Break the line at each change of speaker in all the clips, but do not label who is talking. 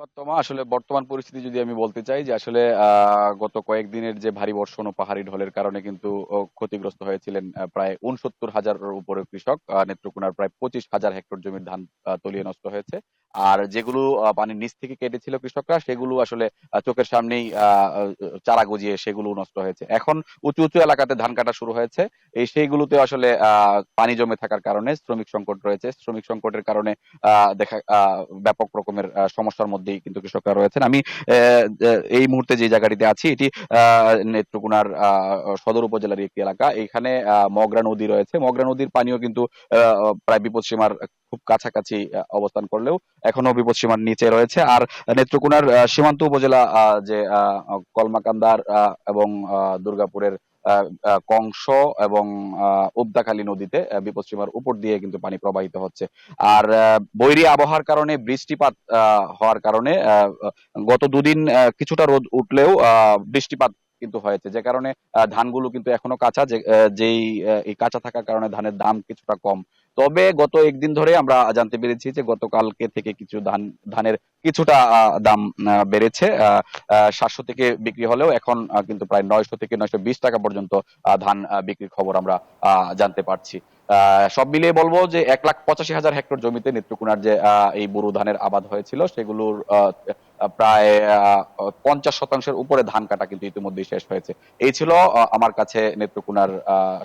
ধন্যবাদ তোমা। আসলে বর্তমান পরিস্থিতি যদি আমি বলতে চাই যে আসলে গত কয়েকদিনের যে ভারী বর্ষণ ও পাহাড়ি ঢলের কারণে কিন্তু ক্ষতিগ্রস্ত হয়েছিলেন প্রায় ৬৯,০০০-এর উপরে কৃষক। নেত্রকোনার প্রায় ২৫,০০০ হেক্টর জমির ধান তলিয়ে নষ্ট হয়েছে। আর যেগুলো পানির নিচ থেকে কেটেছিল কৃষকরা সেগুলো আসলে চোখের সামনেই চারা গজিয়ে সেগুলো নষ্ট হয়েছে। এখন উঁচু, উঁচু এলাকাতে ধান কাটা শুরু হয়েছে। সেইগুলোতে আসলে পানি জমে থাকার কারণে শ্রমিক সংকট রয়েছে। শ্রমিক সংকটের কারণে দেখা ব্যাপক রকমের সমস্যার মধ্যেই কিন্তু কৃষকরা রয়েছেন। আমি এই মুহূর্তে যে জায়গাটিতে আছি এটি নেত্রকোনার সদর উপজেলার একটি এলাকা। এখানে মগরা নদী রয়েছে। মগরা নদীর পানিও কিন্তু প্রায় বিপদসীমার খুব কাছাকাছি অবস্থান করলেও এখনো বিপদসীমার নিচে রয়েছে। আর নেত্রকোনার সীমান্ত উপজেলা যে কলমাকান্দার এবং দুর্গাপুরের কংস এবং উবদাখালী নদীতে বিপদসীমার উপর দিয়ে কিন্তু পানি প্রবাহিত হচ্ছে। আর বৈরী আবহাওয়ার কারণে বৃষ্টিপাত হওয়ার কারণে গত দুদিন কিছুটা রোদ উঠলেও বৃষ্টিপাত কিন্তু হয়েছে, যে কারণে ধানগুলো কিন্তু এখনো কাঁচা, যেই এই কাঁচা থাকার কারণে ধানের দাম কিছুটা কম। তবে গত একদিন ধরে আমরা জানতে পেরেছি যে গতকালকে থেকে কিছু ধানের কিছুটা দাম বেড়েছে। ৭০০ থেকে বিক্রি হলেও এখন কিন্তু প্রায় ৯০০ থেকে ৯২০ টাকা পর্যন্ত ধান বিক্রির খবর আমরা জানতে পারছি। সব মিলিয়ে বলবো যে ১,৮৫,০০০ হেক্টর জমিতে নেত্রকোনার যে এই বোরো ধানের আবাদ হয়েছিল সেগুলোর প্রায় ৫০% উপরে ধান কাটা কিন্তু ইতিমধ্যেই শেষ হয়েছে। এই ছিল আমার কাছে নেত্রকোনার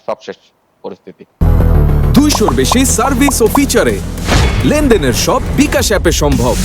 সবশেষ পরিস্থিতি।
২০০-র বেশি সার্ভিস ও ফিচারে লেনদেনের সব বিকাশ অ্যাপে সম্ভব।